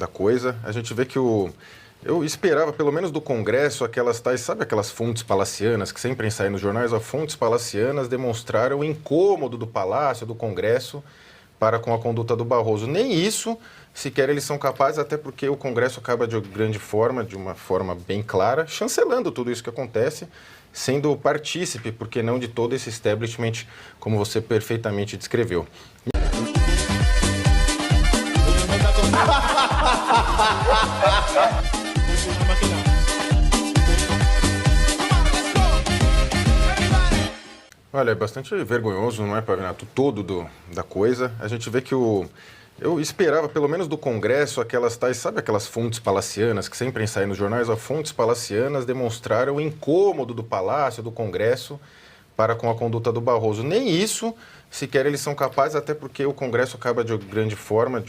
da coisa. A gente vê que eu esperava, pelo menos do Congresso, aquelas tais, sabe aquelas fontes palacianas que sempre saem nos jornais? As fontes palacianas demonstraram o incômodo do Palácio, do Congresso, para com a conduta do Barroso. Nem isso sequer eles são capazes, até porque o Congresso acaba de uma forma bem clara, chancelando tudo isso que acontece, sendo partícipe, por que não, de todo esse establishment, como você perfeitamente descreveu. Olha, é bastante vergonhoso, não é, Pavinato, todo da coisa. A gente vê que eu esperava, pelo menos do Congresso, aquelas tais, sabe aquelas fontes palacianas que sempre saem nos jornais? As fontes palacianas demonstraram o incômodo do Palácio, do Congresso, para com a conduta do Barroso. Nem isso sequer eles são capazes, até porque o Congresso acaba de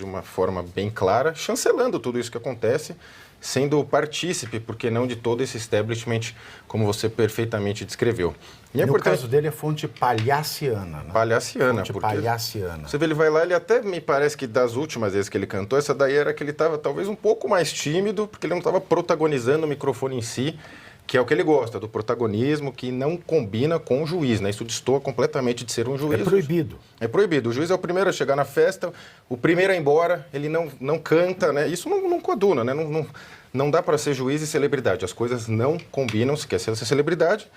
uma forma bem clara, chancelando tudo isso que acontece, sendo partícipe, por que não, de todo esse establishment, como você perfeitamente descreveu. E no caso dele é fonte palhaciana, né? Palhaciana. Fonte palhaciana. Você vê, ele vai lá, ele até me parece que das últimas vezes que ele cantou, essa daí era que ele estava talvez um pouco mais tímido, porque ele não estava protagonizando o microfone em si, que é o que ele gosta, do protagonismo, que não combina com o juiz, né? Isso destoa completamente de ser um juiz. É proibido. É proibido. O juiz é o primeiro a chegar na festa, o primeiro a ir embora, ele não canta, né? Isso não coaduna, né? Não dá para ser juiz e celebridade. As coisas não combinam. Se quer ser celebridade,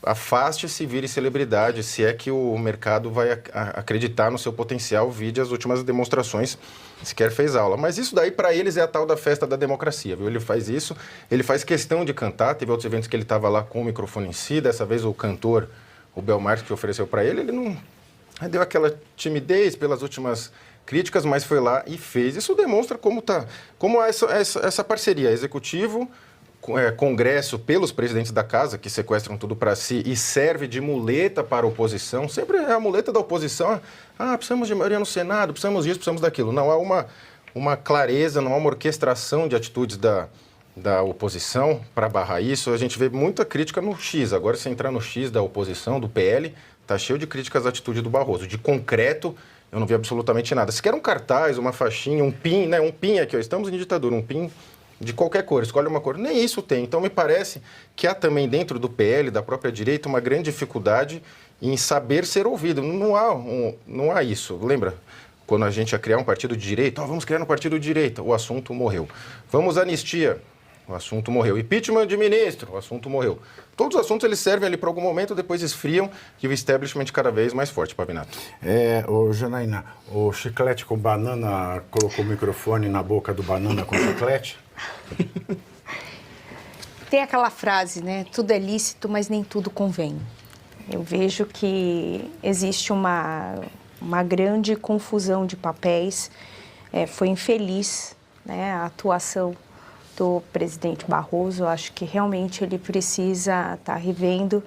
afaste-se e vire celebridade, se é que o mercado vai acreditar no seu potencial, vide as últimas demonstrações, sequer fez aula. Mas isso daí, para eles, é a tal da festa da democracia, viu? Ele faz isso, ele faz questão de cantar, teve outros eventos que ele estava lá com o microfone em si, dessa vez o cantor, o Belmarx, que ofereceu para ele não deu aquela timidez pelas últimas críticas, mas foi lá e fez. Isso demonstra como essa parceria, executivo, Congresso, pelos presidentes da casa, que sequestram tudo para si e serve de muleta para a oposição. Sempre é a muleta da oposição. Precisamos de maioria no Senado, precisamos disso, precisamos daquilo. Não há uma clareza, não há uma orquestração de atitudes da oposição para barrar isso. A gente vê muita crítica no X. Agora, se entrar no X da oposição, do PL, está cheio de críticas à atitude do Barroso. De concreto, eu não vi absolutamente nada. Se quer um cartaz, uma faixinha, um pin, né? Um pin aqui, ó, estamos em ditadura, um pin de qualquer cor, escolhe uma cor. Nem isso tem. Então, me parece que há também dentro do PL, da própria direita, uma grande dificuldade em saber ser ouvido. Não há isso. Lembra? Quando a gente ia criar um partido de direita, vamos criar um partido de direita, o assunto morreu. Vamos anistia, o assunto morreu. Impeachment de ministro, o assunto morreu. Todos os assuntos eles servem ali para algum momento, depois esfriam e o establishment cada vez mais forte, Pavinato. Janaína, o chiclete com banana colocou o microfone na boca do banana com chiclete? Tem aquela frase, né? Tudo é lícito, mas nem tudo convém. Eu vejo que existe uma grande confusão de papéis. Foi infeliz, né, a atuação do presidente Barroso. Eu acho que realmente ele precisa estar revendo.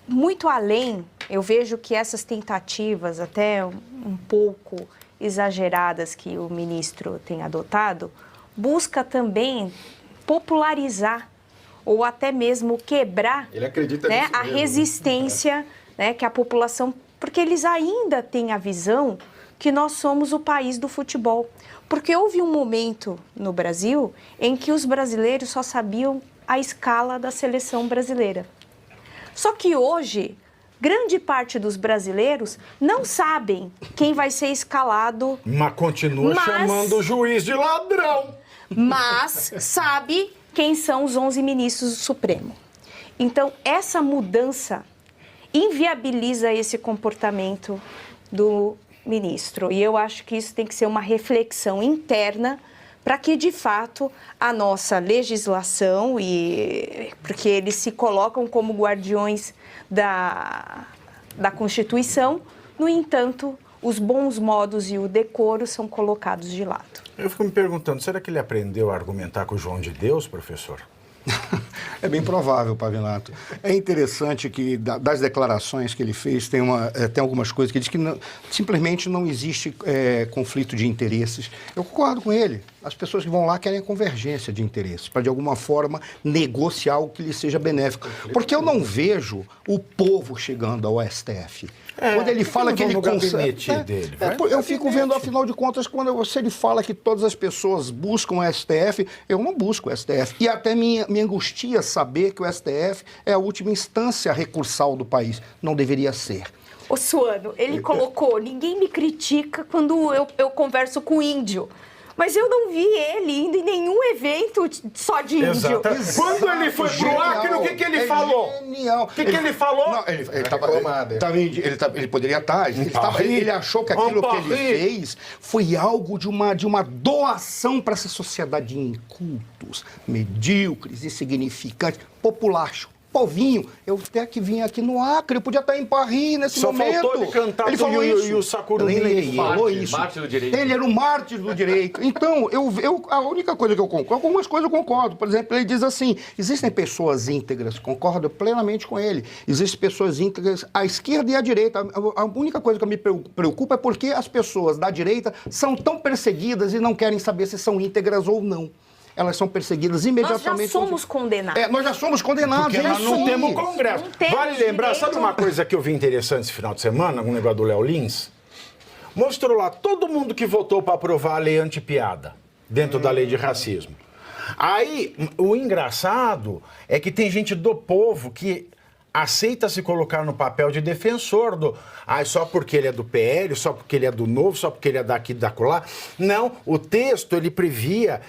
Muito além, eu vejo que essas tentativas, até um pouco exageradas, que o ministro tem adotado, busca também popularizar ou até mesmo quebrar, ele acredita, né, nisso a mesmo, resistência, né, que a população... Porque eles ainda têm a visão que nós somos o país do futebol. Porque houve um momento no Brasil em que os brasileiros só sabiam a escala da seleção brasileira. Só que hoje, grande parte dos brasileiros não sabem quem vai ser escalado. Mas continua chamando o juiz de ladrão. Mas sabe quem são os 11 ministros do Supremo. Então, essa mudança inviabiliza esse comportamento do ministro. E eu acho que isso tem que ser uma reflexão interna para que, de fato, a nossa legislação, porque eles se colocam como guardiões da Constituição, no entanto, os bons modos e o decoro são colocados de lado. Eu fico me perguntando, será que ele aprendeu a argumentar com o João de Deus, professor? É bem provável, Pavinato. É interessante que, das declarações que ele fez, tem algumas coisas que ele diz que simplesmente não existe conflito de interesses. Eu concordo com ele. As pessoas que vão lá querem a convergência de interesses, para de alguma forma negociar algo que lhe seja benéfico. Porque eu não vejo o povo chegando ao STF. Quando ele fala que ele consegue. Dele, eu fico vendo, afinal de contas, se ele fala que todas as pessoas buscam o STF, eu não busco o STF. E até me angustia saber que o STF é a última instância recursal do país. Não deveria ser. Ô, Suano, ele colocou, ninguém me critica quando eu converso com índio. Mas eu não vi ele indo em nenhum evento só de índio. Exatamente. Quando ele foi pro Acre, o que ele falou? Genial. O que ele falou? Não, ele poderia estar. Ele achou que aquilo que ele fez foi algo de uma doação para essa sociedade de incultos, medíocres, insignificantes, populacho. Povinho, eu até que vim aqui no Acre, eu podia estar em Paris nesse momento. Só faltou ele cantar ele falou isso. E o Sacuruni. Ele falou isso. Mártir do direito. Ele era o mártir do direito. Então, a única coisa que eu concordo, algumas coisas eu concordo. Por exemplo, ele diz assim, existem pessoas íntegras, concordo plenamente com ele. Existem pessoas íntegras à esquerda e à direita. A única coisa que me preocupa é porque as pessoas da direita são tão perseguidas e não querem saber se são íntegras ou não. Elas são perseguidas imediatamente. Nós já somos condenados. Nós já somos condenados. Porque nós não temos Congresso. Não temos Vale lembrar, direito. sabe uma coisa que eu vi interessante esse final de semana, um negócio do Léo Lins? Mostrou lá todo mundo que votou para aprovar a lei antipiada, dentro da lei de racismo. Aí, o engraçado é que tem gente do povo que aceita se colocar no papel de defensor do... só porque ele é do PL, só porque ele é do Novo, só porque ele é daqui e da colar. Não, o texto, ele previa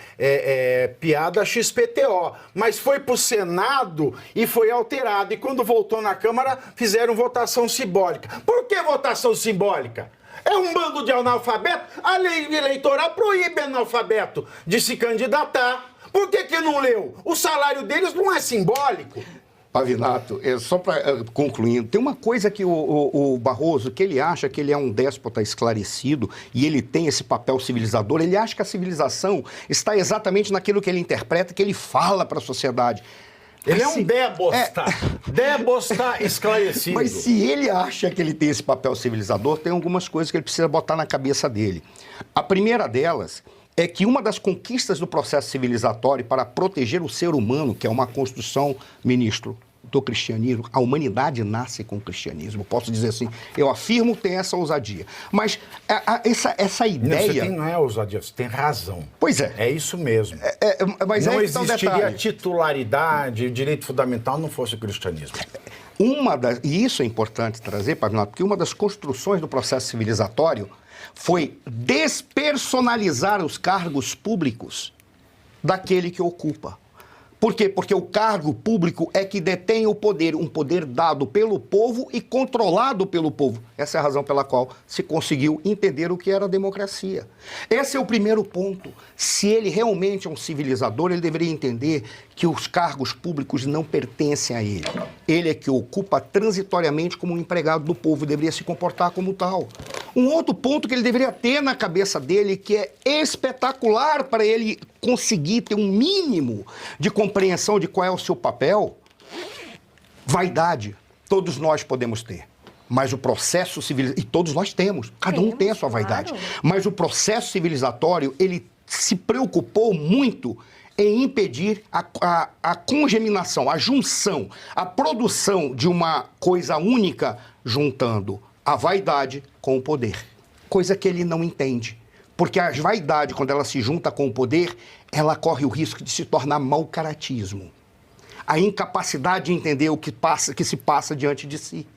piada XPTO, mas foi pro Senado e foi alterado. E quando voltou na Câmara, fizeram votação simbólica. Por que votação simbólica? É um bando de analfabeto? A lei eleitoral proíbe analfabeto de se candidatar. Por que não leu? O salário deles não é simbólico. Pavinato, só para concluindo, tem uma coisa que o Barroso, que ele acha que ele é um déspota esclarecido e ele tem esse papel civilizador, ele acha que a civilização está exatamente naquilo que ele interpreta, que ele fala para a sociedade. Ele é um débosta. Débosta esclarecido. Mas se ele acha que ele tem esse papel civilizador, tem algumas coisas que ele precisa botar na cabeça dele. A primeira delas é que uma das conquistas do processo civilizatório para proteger o ser humano, que é uma construção, ministro, do cristianismo, a humanidade nasce com o cristianismo. Posso dizer assim, eu afirmo tem essa ousadia. Mas essa ideia... Não é ousadia, você tem razão. Pois é. É isso mesmo. Mas não existiria titularidade, direito fundamental não fosse o cristianismo. E isso é importante trazer, Pavinato, porque uma das construções do processo civilizatório foi despersonalizar os cargos públicos daquele que ocupa. Por quê? Porque o cargo público é que detém o poder, um poder dado pelo povo e controlado pelo povo. Essa é a razão pela qual se conseguiu entender o que era a democracia. Esse é o primeiro ponto. Se ele realmente é um civilizador, ele deveria entender que os cargos públicos não pertencem a ele. Ele é que ocupa transitoriamente como um empregado do povo e deveria se comportar como tal. Um outro ponto que ele deveria ter na cabeça dele, que é espetacular para ele conseguir ter um mínimo de compreensão de qual é o seu papel, vaidade. Todos nós podemos ter. Mas o processo civilizatório, e todos nós temos, cada um tem a sua vaidade. Claro. Mas o processo civilizatório, ele se preocupou muito em impedir a congeminação, a junção, a produção de uma coisa única, juntando a vaidade com o poder. Coisa que ele não entende. Porque a vaidade, quando ela se junta com o poder, ela corre o risco de se tornar mau caratismo. A incapacidade de entender o que se passa diante de si.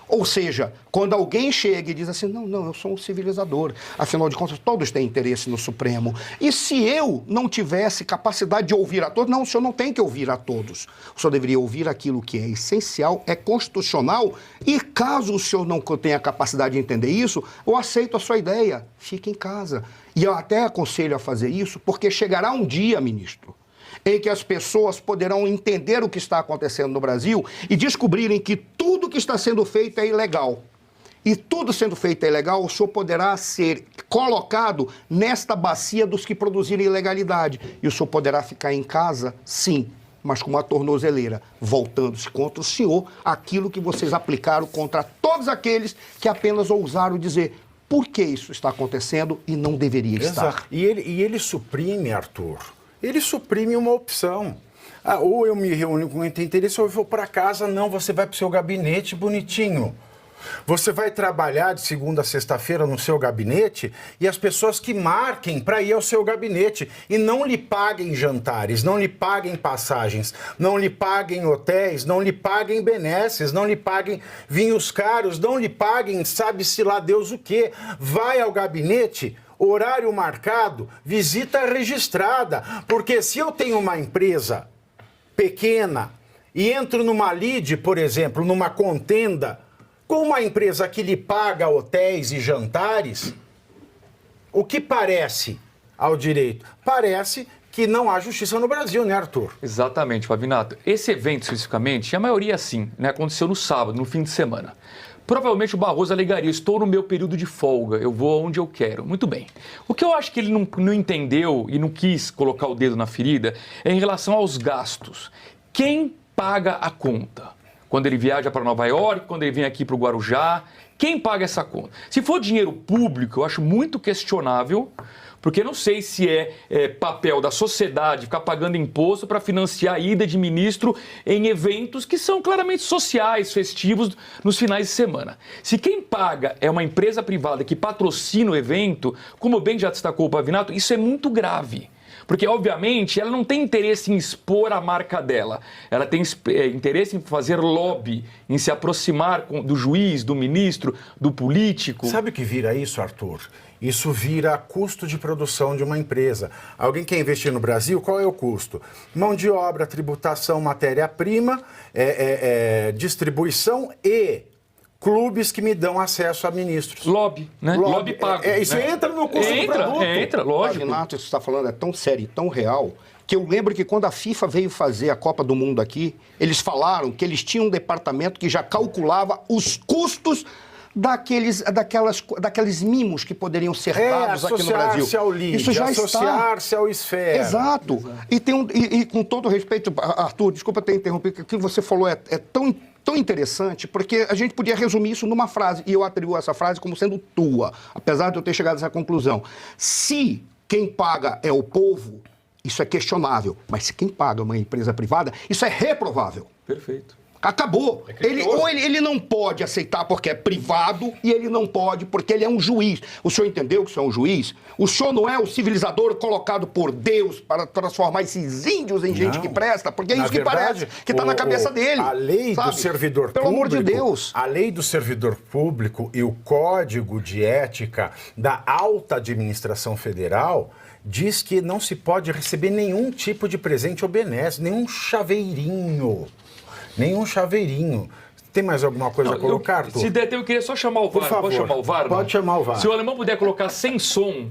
Ou seja, quando alguém chega e diz assim, não, eu sou um civilizador, afinal de contas, todos têm interesse no Supremo. E se eu não tivesse capacidade de ouvir a todos, não, o senhor não tem que ouvir a todos. O senhor deveria ouvir aquilo que é essencial, é constitucional, e caso o senhor não tenha capacidade de entender isso, eu aceito a sua ideia, fique em casa. E eu até aconselho a fazer isso, porque chegará um dia, ministro, em que as pessoas poderão entender o que está acontecendo no Brasil e descobrirem que tudo que está sendo feito é ilegal. E tudo sendo feito é ilegal, o senhor poderá ser colocado nesta bacia dos que produzirem ilegalidade. E o senhor poderá ficar em casa, sim, mas com uma tornozeleira, voltando-se contra o senhor aquilo que vocês aplicaram contra todos aqueles que apenas ousaram dizer por que isso está acontecendo e não deveria estar. Exato. E ele suprime, Arthur, ele suprime uma opção. Ou eu me reúno com quem tem interesse, ou eu vou para casa. Não, você vai para o seu gabinete bonitinho. Você vai trabalhar de segunda a sexta-feira no seu gabinete e as pessoas que marquem para ir ao seu gabinete e não lhe paguem jantares, não lhe paguem passagens, não lhe paguem hotéis, não lhe paguem benesses, não lhe paguem vinhos caros, não lhe paguem sabe-se lá Deus o quê. Vai ao gabinete, horário marcado, visita registrada, porque se eu tenho uma empresa pequena e entro numa lide, por exemplo, numa contenda com uma empresa que lhe paga hotéis e jantares, o que parece ao direito? Parece que não há justiça no Brasil, né, Arthur? Exatamente, Pavinato. Esse evento, especificamente, a maioria sim, né, aconteceu no sábado, no fim de semana. Provavelmente o Barroso alegaria, estou no meu período de folga, eu vou aonde eu quero. Muito bem. O que eu acho que ele não entendeu e não quis colocar o dedo na ferida é em relação aos gastos. Quem paga a conta? Quando ele viaja para Nova York, quando ele vem aqui para o Guarujá, quem paga essa conta? Se for dinheiro público, eu acho muito questionável, porque não sei se é papel da sociedade ficar pagando imposto para financiar a ida de ministro em eventos que são claramente sociais, festivos, nos finais de semana. Se quem paga é uma empresa privada que patrocina o evento, como bem já destacou o Pavinato, isso é muito grave. Porque, obviamente, ela não tem interesse em expor a marca dela. Ela tem interesse em fazer lobby, em se aproximar do juiz, do ministro, do político. Sabe o que vira isso, Arthur? Isso vira custo de produção de uma empresa. Alguém quer investir no Brasil, qual é o custo? Mão de obra, tributação, matéria-prima, distribuição e clubes que me dão acesso a ministros. Lobby, né? Lobby pago. Isso né? entra no custo do produto. Entra, lógico. Renato, isso que você está falando é tão sério e tão real que eu lembro que quando a FIFA veio fazer a Copa do Mundo aqui, eles falaram que eles tinham um departamento que já calculava os custos daqueles mimos que poderiam ser dados aqui no Brasil. Associar-se ao LID, isso já associar-se ao Esfera. Exato. E com todo respeito, Arthur, desculpa ter interrompido, o que você falou é tão interessante, porque a gente podia resumir isso numa frase, e eu atribuo essa frase como sendo tua, apesar de eu ter chegado a essa conclusão. Se quem paga é o povo, isso é questionável, mas se quem paga é uma empresa privada, isso é reprovável. Perfeito. Acabou. Ele não pode aceitar porque é privado e ele não pode porque ele é um juiz. O senhor entendeu que o senhor é um juiz? O senhor não é o civilizador colocado por Deus para transformar esses índios em gente que presta? Porque é isso que parece, que está na cabeça dele. A lei do servidor público... Pelo amor de Deus. A lei do servidor público e o Código de Ética da Alta Administração Federal diz que não se pode receber nenhum tipo de presente ou benesse, nenhum chaveirinho. Nenhum chaveirinho. Tem mais alguma coisa a colocar, Arthur? Se der, eu queria só chamar o VAR. Por favor. Pode chamar o VAR? Pode chamar o VAR. Se o alemão puder colocar sem som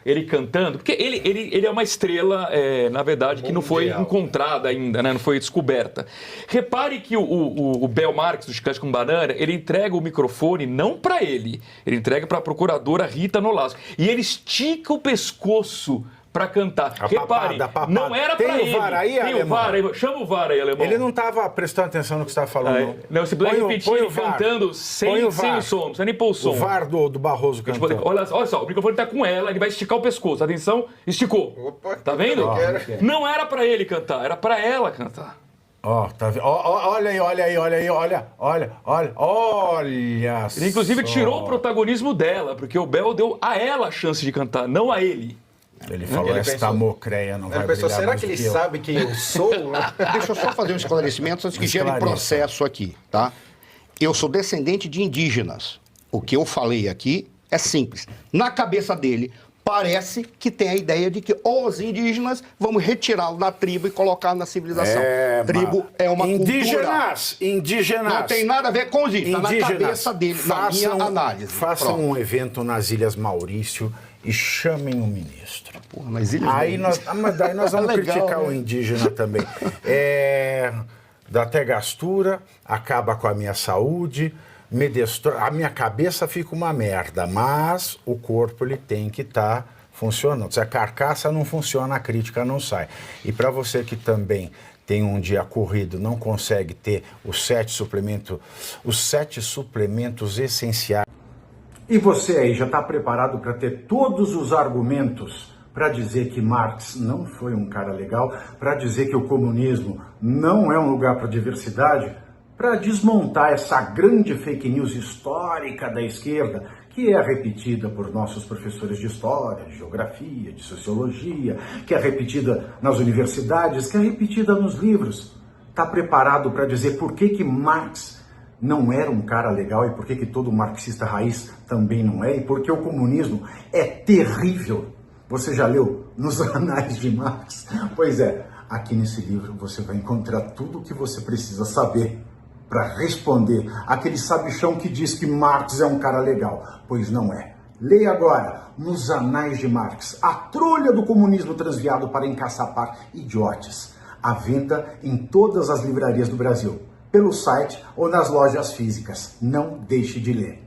ele cantando, porque ele é uma estrela, na verdade, que não foi encontrada ainda, né? Não foi descoberta. Repare que o Bel Marques, do Chiclete com Banana, ele entrega o microfone não para ele entrega para a procuradora Rita Nolasco. E ele estica o pescoço para cantar. Repare, não era para ele. Tem o VAR aí, Tem o VAR aí. Chama o VAR aí, alemão. Ele não estava prestando atenção no que você estava falando. Não, se puder repetir ele cantando sem o som, não precisa nem pôr o som. O VAR do Barroso cantando. Olha só, o microfone está com ela, ele vai esticar o pescoço. Atenção, esticou. Opa, tá vendo? Não era para ele cantar, era para ela cantar. Tá vendo? Olha aí. Ele, inclusive, tirou o protagonismo dela, porque o Bel deu a ela a chance de cantar, não a ele. Ele falou, esta mocreia não vai brilhar. Ele pensou, será que ele sabe quem eu sou? Deixa eu só fazer um esclarecimento antes que gere processo aqui, tá? Eu sou descendente de indígenas. O que eu falei aqui é simples. Na cabeça dele, parece que tem a ideia de que os indígenas vamos retirá-lo da tribo e colocar na civilização. Tribo é uma cultura. Indígenas. Não tem nada a ver com os indígenas. Tá na cabeça dele, na minha análise. Façam um evento nas Ilhas Maurício e chamem o ministro. Porra, mas daí nós vamos criticar o indígena também. Dá até gastura, acaba com a minha saúde, me destrói, a minha cabeça fica uma merda, mas o corpo ele tem que estar funcionando. Se a carcaça não funciona, a crítica não sai. E para você que também tem um dia corrido, não consegue ter os 7 suplementos essenciais. E você aí já está preparado para ter todos os argumentos para dizer que Marx não foi um cara legal, para dizer que o comunismo não é um lugar para diversidade, para desmontar essa grande fake news histórica da esquerda, que é repetida por nossos professores de história, de geografia, de sociologia, que é repetida nas universidades, que é repetida nos livros. Está preparado para dizer por que Marx não era um cara legal e por que todo marxista raiz também não é, e por que o comunismo é terrível? Você já leu Nos Anais de Marx? Pois é, aqui nesse livro você vai encontrar tudo o que você precisa saber para responder aquele sabichão que diz que Marx é um cara legal, pois não é. Leia agora Nos Anais de Marx, a trolha do comunismo transviado para encaçapar idiotes. À venda em todas as livrarias do Brasil, pelo site ou nas lojas físicas. Não deixe de ler.